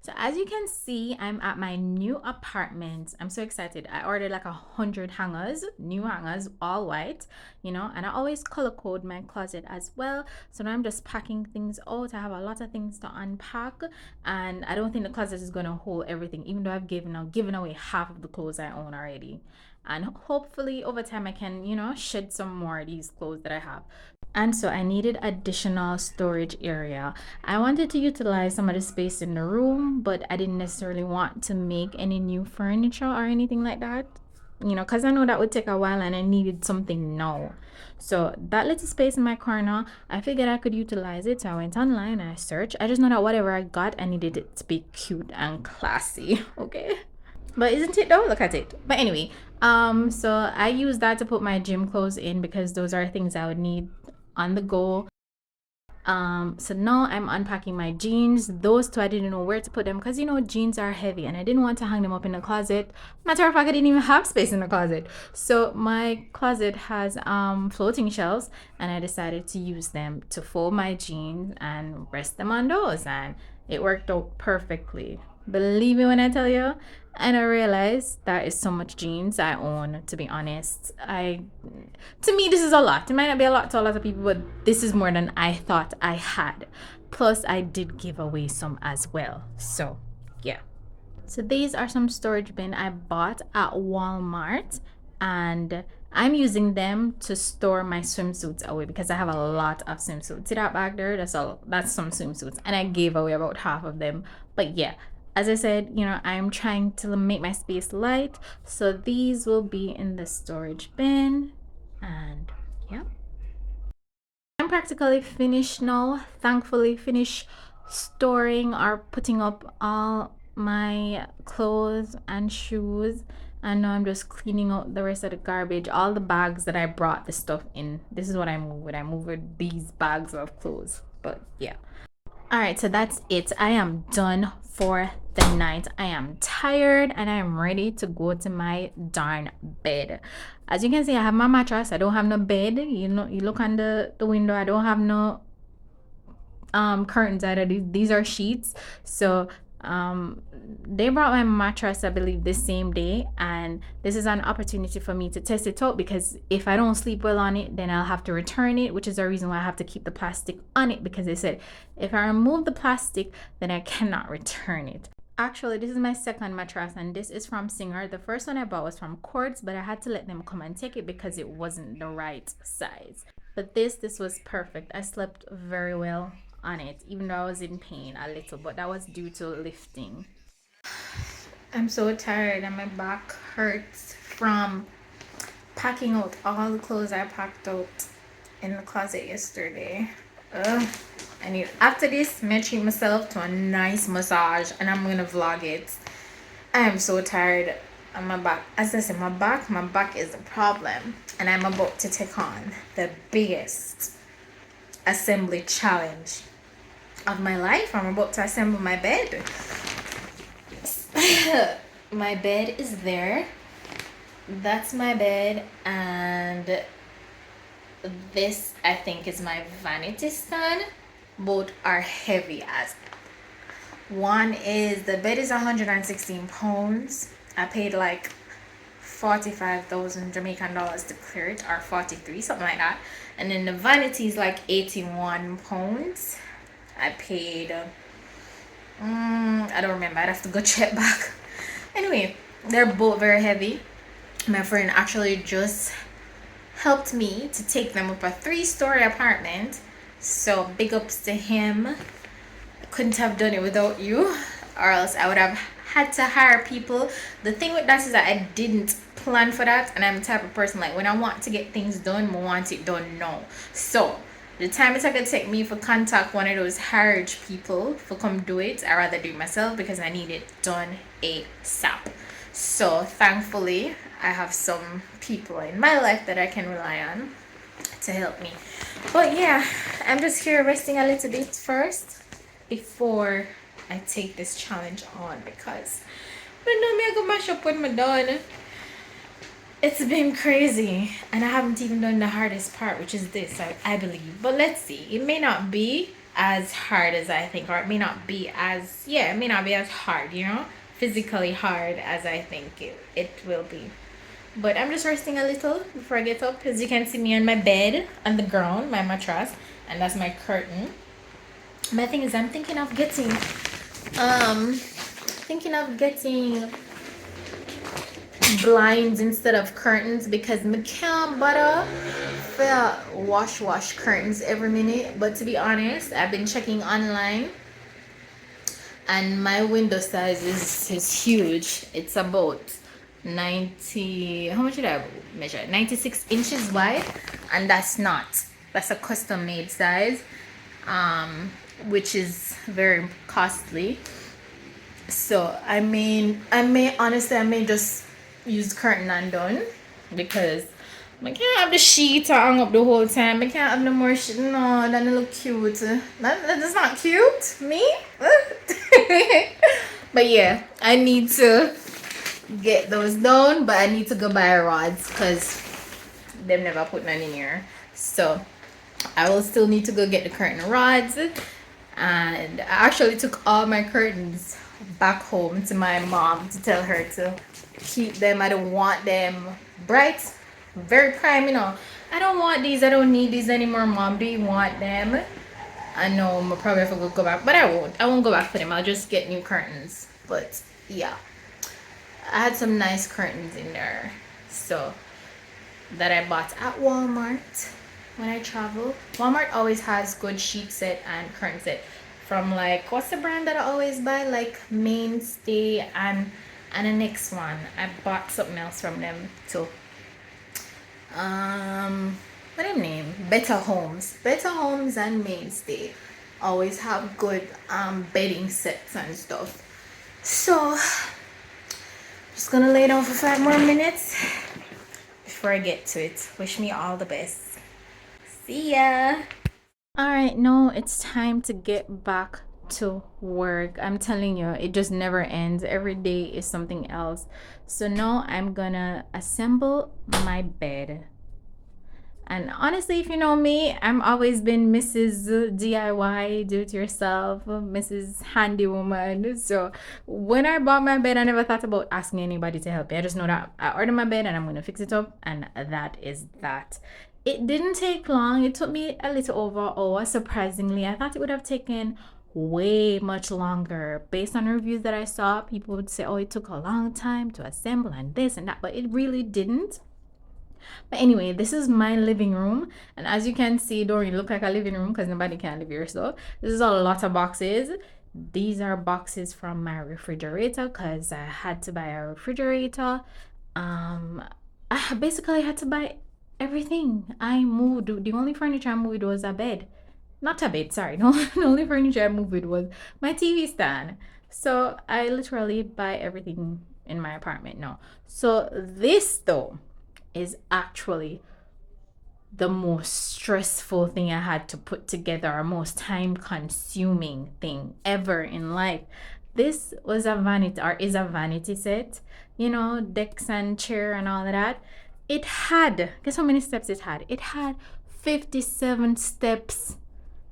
So as you can see, I'm at my new apartment. I'm so excited. I ordered like 100 hangers, new hangers, all white, and I always color code my closet as well. So now I'm just packing things out. I have a lot of things to unpack, and I don't think the closet is gonna hold everything, even though I've given away half of the clothes I own already. And hopefully over time I can, shed some more of these clothes that I have. And so I needed additional storage area. I wanted to utilize some of the space in the room, but I didn't necessarily want to make any new furniture or anything like that. Because I know that would take a while and I needed something now. So that little space in my corner, I figured I could utilize it. So I went online and I searched. I just know that whatever I got, I needed it to be cute and classy. Okay. But isn't it though? Look at it. But anyway, so I use that to put my gym clothes in because those are things I would need on the go. So now I'm unpacking my jeans. Those two I didn't know where to put them because jeans are heavy and I didn't want to hang them up in the closet. Matter of fact, I didn't even have space in the closet. So my closet has floating shelves and I decided to use them to fold my jeans and rest them on those, and it worked out perfectly. Believe me when I tell you. And I realized that is so much jeans I own, to be honest. To me, this is a lot. It might not be a lot to a lot of people, but this is more than I thought I had. Plus, I did give away some as well. So, yeah. So these are some storage bin I bought at Walmart, and I'm using them to store my swimsuits away because I have a lot of swimsuits. See that back there? That's some swimsuits, and I gave away about half of them. But yeah, as I said, I'm trying to make my space light, so these will be in the storage bin, and yeah. I'm practically finished now. Thankfully, finished storing or putting up all my clothes and shoes. And now I'm just cleaning out the rest of the garbage, all the bags that I brought the stuff in. This is what I move with. I move with these bags of clothes. But yeah. All right, so that's it. I am done for the night. I am tired and I am ready to go to my darn bed. As you can see, I have my mattress. I don't have no bed. You look on the window. I don't have no curtains either. These are sheets. So they brought my mattress, I believe, the same day, and this is an opportunity for me to test it out because if I don't sleep well on it, then I'll have to return it, which is the reason why I have to keep the plastic on it, because they said if I remove the plastic, then I cannot return it. Actually, this is my second mattress, and this is from Singer. The first one I bought was from Quartz, but I had to let them come and take it because it wasn't the right size. But this was perfect. I slept very well on it, even though I was in pain a little, but that was due to lifting. I'm so tired and my back hurts from packing out all the clothes I packed out in the closet yesterday. Ugh. After this, I'm gonna treat myself to a nice massage and I'm gonna vlog it. I am so tired on my back. As I said, my back is a problem, and I'm about to take on the biggest assembly challenge of my life. I'm about to assemble my bed. My bed is there. That's my bed, and this I think is my vanity stand. Both are heavy as. One is the bed is 116 pounds. I paid like 45,000 Jamaican dollars to clear it, or 43, something like that. And then the vanity is like 81 pounds. I paid I don't remember. I'd have to go check back. Anyway, they're both very heavy. My friend actually just helped me to take them up a 3-story apartment. So big ups to him. I couldn't have done it without you, or else I would have had to hire people. The thing with that is that I didn't plan for that, and I'm the type of person like when I want to get things done, I want it done now. So the time it's gonna take me for contact one of those hired people for come do it, I rather do it myself because I need it done ASAP. So thankfully I have some people in my life that I can rely on to help me. But yeah, I'm just here resting a little bit first before I take this challenge on, because I know me I go mash up when I'm done. It's been crazy, and I haven't even done the hardest part, which is this, I believe. But let's see. It may not be as hard as I think, or it may not be as, yeah, it may not be as hard, you know, physically hard as I think it will be. But I'm just resting a little before I get up. As you can see me on my bed, on the ground, my mattress, and that's my curtain. My thing is, I'm thinking of getting blinds instead of curtains because I can't bother for wash curtains every minute. But to be honest, I've been checking online and my window size is huge. It's about 90, how much did I measure? 96 inches wide, and that's a custom made size, which is very costly. So I may just use curtain and done because I can't have the sheet hung up the whole time. I can't have no more shit. No, that don't look cute. That's not cute. Me? But yeah, I need to get those done, but I need to go buy rods because they've never put none in here. So I will still need to go get the curtain rods. And I actually took all my curtains back home to my mom to tell her to keep them. I don't want them bright, very prime, you know. I don't want these. I don't need these anymore, Mom. Do you want them? I know I'm probably have to go back, but I won't. I won't go back for them. I'll just get new curtains. But yeah, I had some nice curtains in there, so that I bought at Walmart when I travel. Walmart always has good sheet set and curtain set from, like, what's the brand that I always buy? Like Mainstay and the next one. I bought something else from them too. What their name? Better Homes and Mainstay always have good bedding sets and stuff. So just gonna lay down for 5 more minutes before I get to it. Wish me all the best. See ya. All right, no, it's time to get back to work. I'm telling you, it just never ends. Every day is something else. So now I'm gonna assemble my bed. And honestly, if you know me, I'm always been Mrs. DIY, do it yourself, Mrs. Handy Woman. So when I bought my bed, I never thought about asking anybody to help me. I just know that I ordered my bed and I'm gonna fix it up, and that is that. It didn't take long. It took me a little over an hour, surprisingly. I thought it would have taken way much longer. Based on reviews that I saw, people would say, oh, it took a long time to assemble and this and that, but it really didn't. But anyway, this is my living room, and as you can see, it don't really look like a living room because nobody can live here. So this is a lot of boxes. These are boxes from my refrigerator because I had to buy a refrigerator. I basically had to buy everything. I moved. The only furniture I moved was a bed. Not a bed, sorry. No, the only furniture I moved was my TV stand. So I literally buy everything in my apartment now. So this though is actually the most stressful thing I had to put together, or most time consuming thing ever in life. This was a vanity, or is a vanity set, you know, decks and chair and all of that. It had, guess how many steps it had? It had 57 steps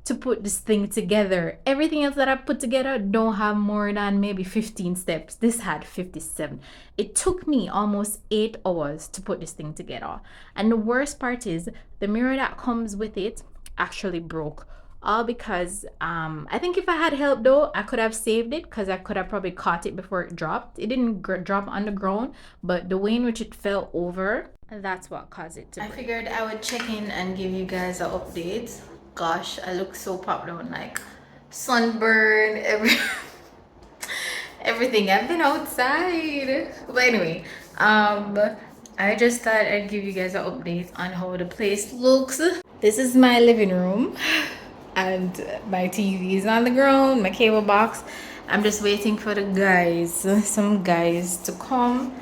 to put this thing together. Everything else that I put together don't have more than maybe 15 steps. This had 57. It took me almost 8 hours to put this thing together. And the worst part is the mirror that comes with it actually broke. All because I think if I had help though, I could have saved it because I could have probably caught it before it dropped. It didn't drop on the ground, but the way in which it fell over, that's what caused it to break. I figured I would check in and give you guys an update. Gosh, I look so popped on, like sunburn, everything. I've been outside. But anyway, I just thought I'd give you guys an update on how the place looks. This is my living room, and my TV is on the ground, my cable box. I'm just waiting for some guys to come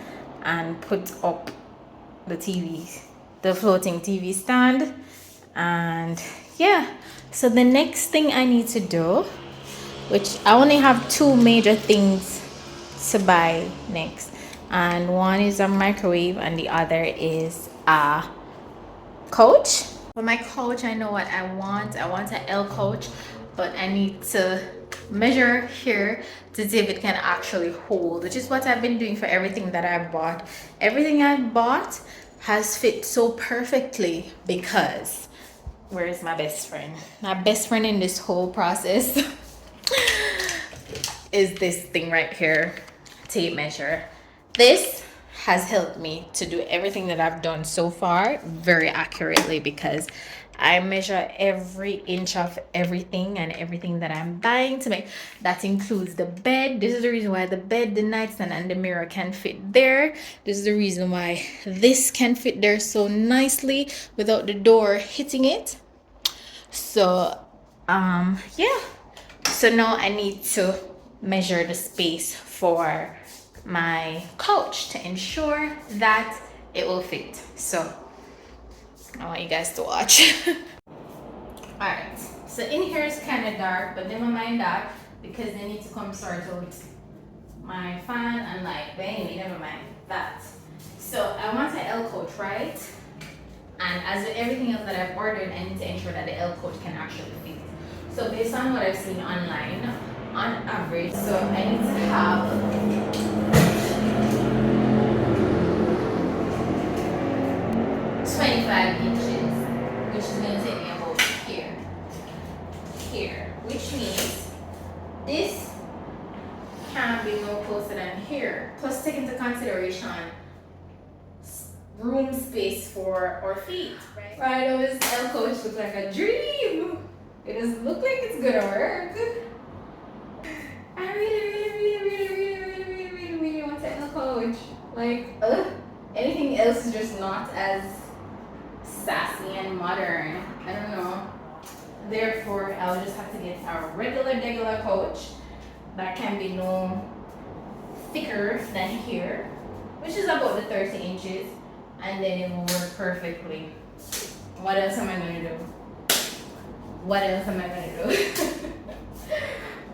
and put up the TV, the floating TV stand. And yeah, so the next thing I need to do, which I only have 2 major things to buy next, and one is a microwave and the other is a couch. For my couch, I know what I want. I want an L couch, but I need to measure here to see if it can actually hold, which is what I've been doing for everything that I bought. Everything I bought has fit so perfectly because where is my best friend? My best friend in this whole process is this thing right here, tape measure. This has helped me to do everything that I've done so far very accurately because I measure every inch of everything and everything that I'm buying to make. That includes the bed. This is the reason why the bed, the nightstand, and the mirror can fit there. This is the reason why this can fit there so nicely without the door hitting it. So yeah, so now I need to measure the space for my couch to ensure that it will fit. So I want you guys to watch. All right, so in here is kind of dark, but never mind that because they need to come sort out my fan and light. But anyway, never mind that. So I want an L coat, right? And as with everything else that I've ordered, I need to ensure that the L coat can actually fit. So based on what I've seen online, on average, so I need to have 25 inches, which is going to take me about here, which means this can't be no closer than here. Plus take into consideration room space for our feet, right? Right, this L coach look like a dream. It doesn't look like it's gonna work. I really want an L coach. Like, anything else is just not as sassy and modern. I don't know. Therefore, I'll just have to get a regular coach that can be no thicker than here, which is about the 30 inches. And then it will work perfectly. What else am I gonna do?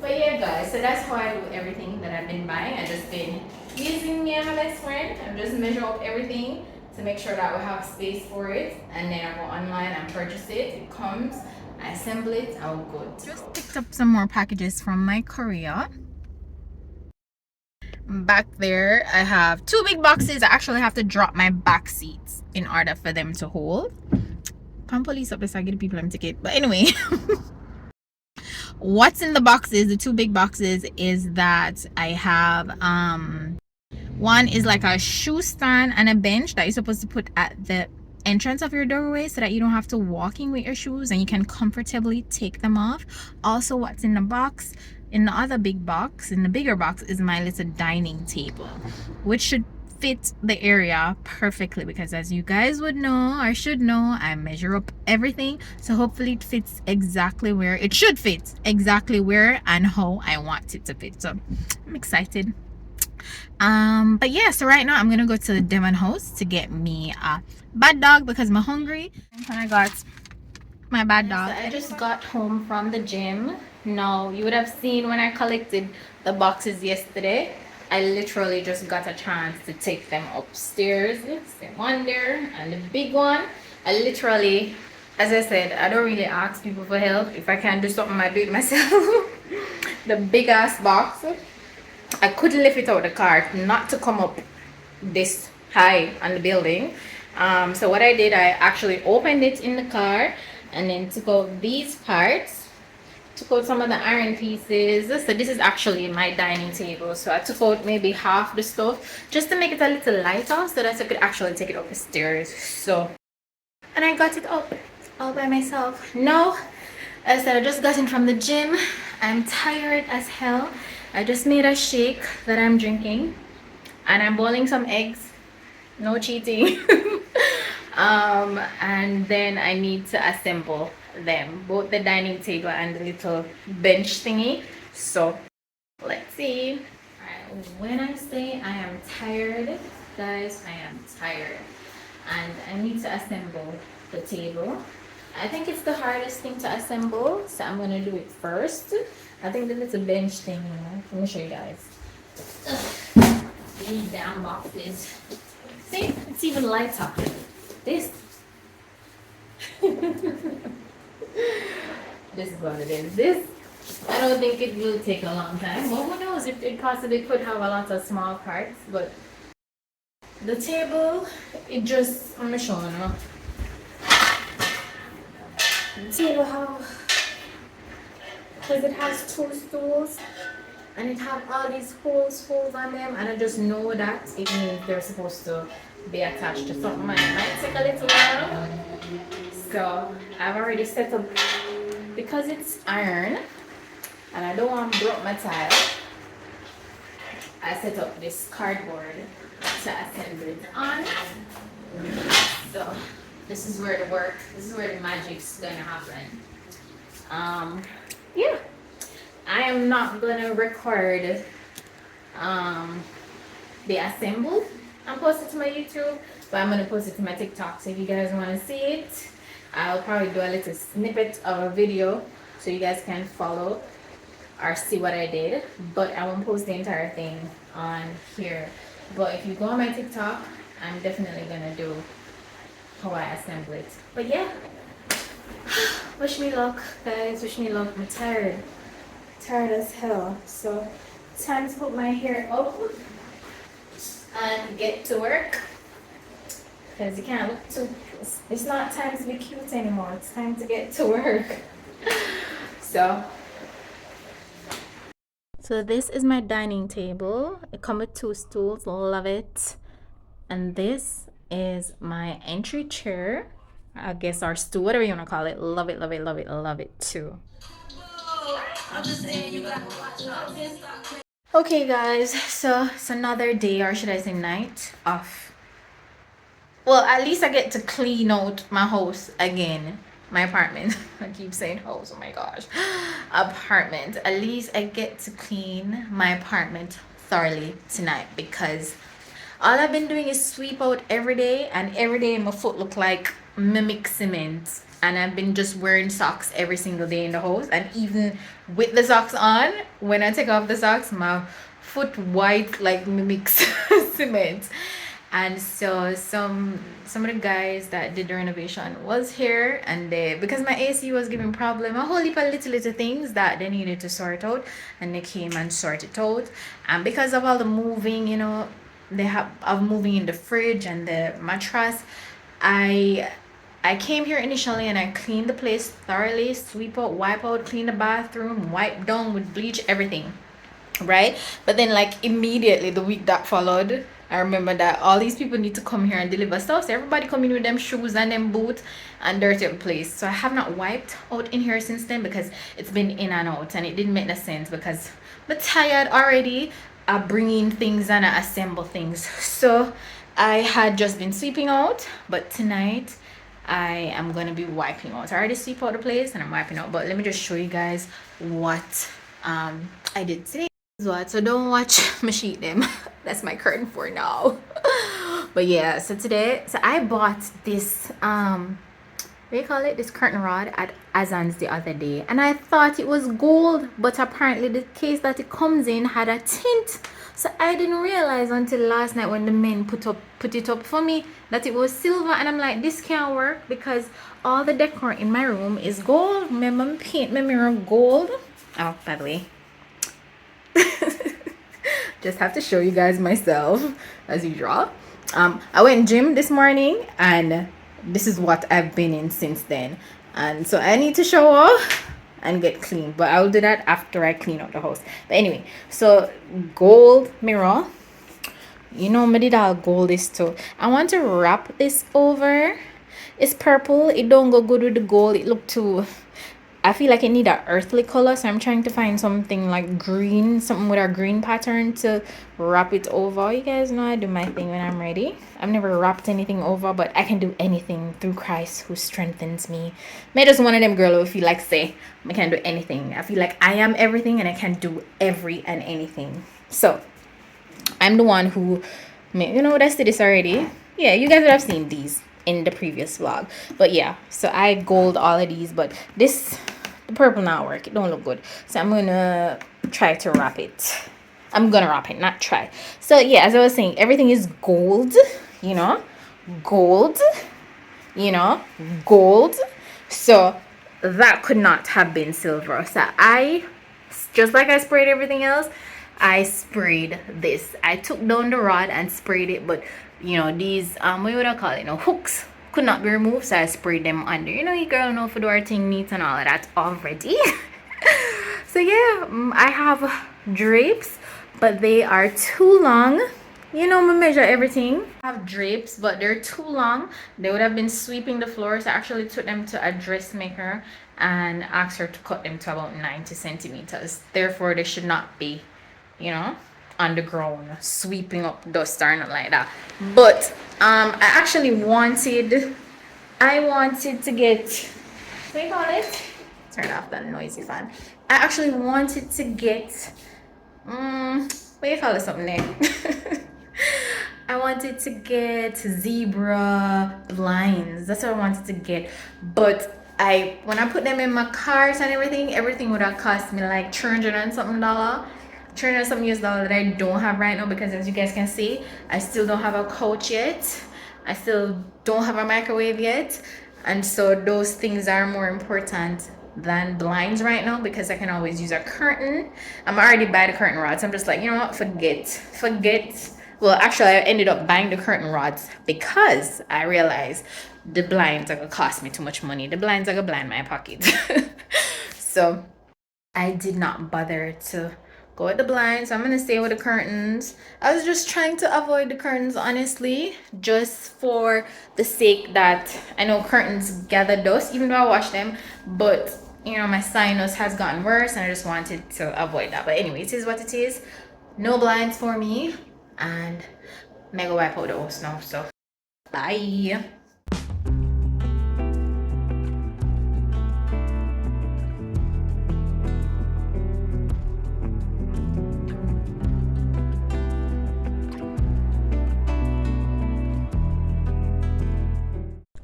But yeah, guys, so that's how I do everything that I've been buying. I've just been using me and my best friend and just measure up everything to make sure that we have space for it. And then I go online and purchase it. It comes, I assemble it, I'll go. Just picked up some more packages from my courier. Back there I have 2 big boxes. I actually have to drop my back seats in order for them to hold. Come police up this, I get people them ticket. But anyway, what's in the boxes, the 2 big boxes, is that I have one is like a shoe stand and a bench that you're supposed to put at the entrance of your doorway so that you don't have to walk in with your shoes and you can comfortably take them off. Also, what's in the box, in the other big box, in the bigger box, is my little dining table, which should fit the area perfectly because, as you guys would know or should know, I measure up everything, so hopefully it fits exactly where it should fit, exactly where and how I want it to fit. So I'm excited. But yeah, so right now I'm gonna go to the Devon house to get me a bad dog because I'm hungry, and I got my bad dog. So I just got home from the gym. Now you would have seen when I collected the boxes yesterday, I literally just got a chance to take them upstairs. The one there and the big one, I literally, as I said, I don't really ask people for help. If I can't do something, I do it myself. The big ass box, I couldn't lift it out of the car not to come up this high on the building. So what I did, I actually opened it in the car and then took out these parts, took out some of the iron pieces. So this is actually my dining table, so I took out maybe half the stuff just to make it a little lighter so that I could actually take it up the stairs. So, and I got it up all by myself. Now, as I said, I just got in from the gym. I'm tired as hell. I just made a shake that I'm drinking and I'm boiling some eggs. No cheating. And then I need to assemble them, both the dining table and the little bench thingy. So let's see. Alright, when I say I am tired, guys, I am tired, and I need to assemble the table. I think it's the hardest thing to assemble, so I'm gonna do it first. I think the little bench thing, let me show you guys. Ugh, these damn boxes. See, it's even lighter. This this is what it is. This I don't think it will take a long time. Well, who knows? It possibly could have a lot of small parts, but the table, it just, I'm showing you. The table how, because it has two stools and it have all these holes on them, and I just know that it means they're supposed to be attached to something. It might take a little while. So I've already set up, because it's iron and I don't want to break my tile. I set up this cardboard to assemble it on. So this is where the magic's gonna happen. Yeah. I am not gonna record the assemble and post it to my YouTube, but I'm gonna post it to my TikTok. So if you guys wanna see it, I'll probably do a little snippet of a video so you guys can follow or see what I did, but I won't post the entire thing on here. But if you go on my TikTok, I'm definitely gonna do how I assemble it. But yeah, wish me luck, guys. Wish me luck. I'm tired as hell. So time to put my hair up and get to work, because you can't look too. It's not time to be cute anymore. It's time to get to work. So this is my dining table. It comes with two stools. Love it. And this is my entry chair, I guess, our stool, whatever you want to call it. Love it, love it, love it, love it too. Okay guys, so it's another day, or should I say night, off. Well, at least I get to clean out my house again. My apartment. I keep saying house, oh my gosh. Apartment. At least I get to clean my apartment thoroughly tonight, because all I've been doing is sweep out every day, and every day my foot look like mimic cement. And I've been just wearing socks every single day in the house, and even with the socks on, when I take off the socks, my foot white like mimics cement. And so some of the guys that did the renovation was here, and they, because my AC was giving problem, a whole heap of little things that they needed to sort out, and they came and sorted it out. And because of all the moving, you know, they have of moving in the fridge and the mattress, I came here initially and I cleaned the place thoroughly, sweep out, wipe out, clean the bathroom, wipe down with bleach, everything, right? But then like immediately the week that followed, I remember that all these people need to come here and deliver stuff, so everybody come in with them shoes and them boots and dirty up the place. So I have not wiped out in here since then, because it's been in and out, and it didn't make no sense, because I'm tired already of bringing things and I assemble things. So I had just been sweeping out, but tonight I am going to be wiping out. I already sweep out the place and I'm wiping out, but let me just show you guys what I did today. So don't watch my sheet them. That's my curtain for now. But yeah, so today, so I bought this what do you call it, this curtain rod at Azan's the other day, and I thought it was gold, but apparently the case that it comes in had a tint. So I didn't realize until last night when the men put it up for me that it was silver, and I'm like, this can't work, because all the decor in my room is gold. My mom paint my mirror gold. Oh, by the way, just have to show you guys myself as usual. I went gym this morning, and this is what I've been in since then, and so I need to show off and get clean, but I'll do that after I clean out the house. But anyway, so gold mirror, you know me did all gold this too. I want to wrap this over. It's purple, it don't go good with the gold. It look too, I feel like it need a earthly color, so I'm trying to find something like green, something with a green pattern to wrap it over. You guys know I do my thing when I'm ready. I've never wrapped anything over, but I can do anything through Christ who strengthens me. Me just one of them girl who feel like say I can do anything. I feel like I am everything and I can do every and anything. So I'm the one who, you know, I said this already. Yeah, you guys would have seen these in the previous vlog. But yeah, so I gold all of these, but this, the purple not work. It don't look good. So I'm gonna try to wrap it. I'm gonna wrap it, not try. So yeah, as I was saying, everything is gold, you know, gold, you know, gold. So that could not have been silver. So I Just like I sprayed everything else, I sprayed this. I took down the rod and sprayed it, but you know, these what would I call it? You know, hooks could not be removed, so I sprayed them under. You know, you girl know for do our thing neat and all of that already. So yeah, I have drapes, but they are too long. You know, I measure everything. I have drapes, but they're too long. They would have been sweeping the floor, so I actually took them to a dressmaker and asked her to cut them to about 90 centimeters. Therefore, they should not be, you know, on the ground sweeping up dust or not like that. But I actually wanted to get, what do you call it? Turn off that noisy fan. I actually wanted to get what do you call it, something there? I wanted to get zebra blinds. That's what I wanted to get. But when I put them in my cart and everything would have cost me like $300 and something dollar. $300 and something US dollar that I don't have right now, because as you guys can see, I still don't have a couch yet. I still don't have a microwave yet. And so those things are more important than blinds right now, because I can always use a curtain. I'm already by the curtain rods. I'm just like, you know what, forget. Well, actually, I ended up buying the curtain rods because I realized the blinds are gonna cost me too much money. The blinds are gonna blind my pocket. So I did not bother to go with the blinds. So I'm gonna stay with the curtains. I was just trying to avoid the curtains, honestly, just for the sake that I know curtains gather dust, even though I wash them, but you know, my sinus has gotten worse and I just wanted to avoid that. But anyway, it is what it is. No blinds for me, and mega wipe out the house now. So bye.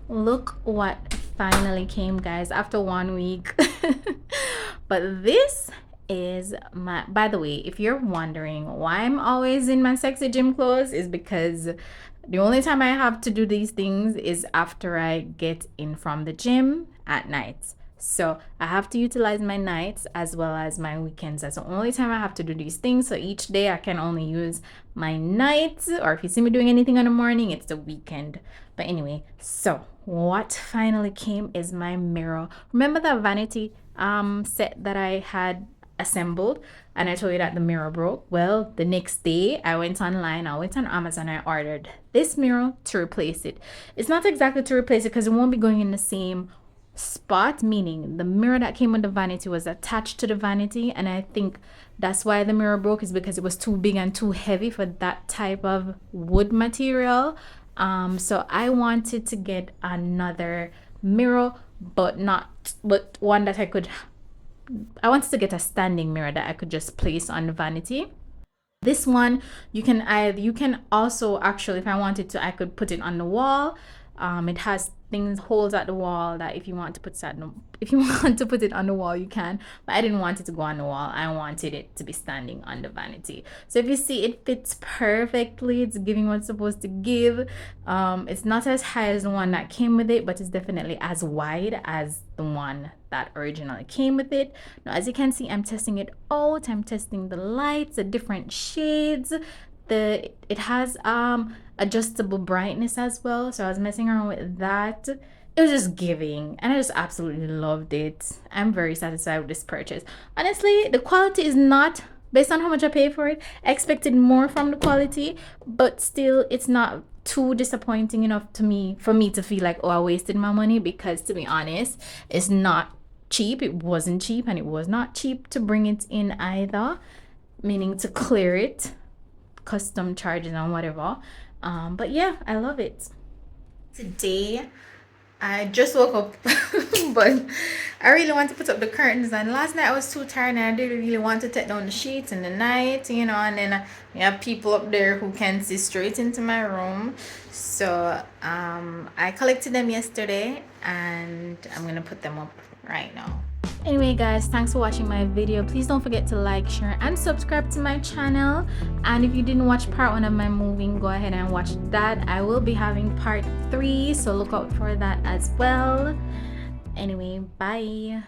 Look what finally came, guys, after 1 week. But this is my, by the way, if you're wondering why I'm always in my sexy gym clothes, is because the only time I have to do these things is after I get in from the gym at night. So I have to utilize my nights as well as my weekends. That's the only time I have to do these things. So each day I can only use my nights, or if you see me doing anything in the morning, it's the weekend. But anyway, so what finally came is my mirror. Remember that vanity set that I had assembled and I told you that the mirror broke? Well, the next day I went on Amazon, I ordered this mirror to replace it. It's not exactly to replace it because it won't be going in the same spot, meaning the mirror that came with the vanity was attached to the vanity, and I think that's why the mirror broke, is because it was too big and too heavy for that type of wood material. So I wanted to get another mirror, but one that I wanted to get a standing mirror that I could just place on the vanity. This one, you can also, actually, if I wanted to, I could put it on the wall. It has holes at the wall that if you want to put it on the wall, you can. But I didn't want it to go on the wall. I wanted it to be standing on the vanity. So if you see, it fits perfectly. It's giving what it's supposed to give. It's not as high as the one that came with it, but it's definitely as wide as the one that originally came with it. Now, as you can see, I'm testing it out. I'm testing the lights, the different shades. It has adjustable brightness as well, so I was messing around with that. It was just giving, and I just absolutely loved it. I'm very satisfied with this purchase. Honestly, the quality is not, based on how much I paid for it, I expected more from the quality, but still it's not too disappointing enough for me to feel like, oh, I wasted my money, because to be honest, it's not cheap. It wasn't cheap, and it was not cheap to bring it in either, meaning to clear it, custom charges and whatever. But yeah, I love it. Today I just woke up but I really want to put up the curtains, and last night I was too tired and I didn't really want to take down the sheets in the night, you know, and then we have people up there who can see straight into my room. So I collected them yesterday and I'm gonna put them up right now. Anyway, guys, thanks for watching my video. Please don't forget to like, share, and subscribe to my channel. And if you didn't watch part 1 of my moving, go ahead and watch that. I will be having part 3, so look out for that as well. Anyway, bye.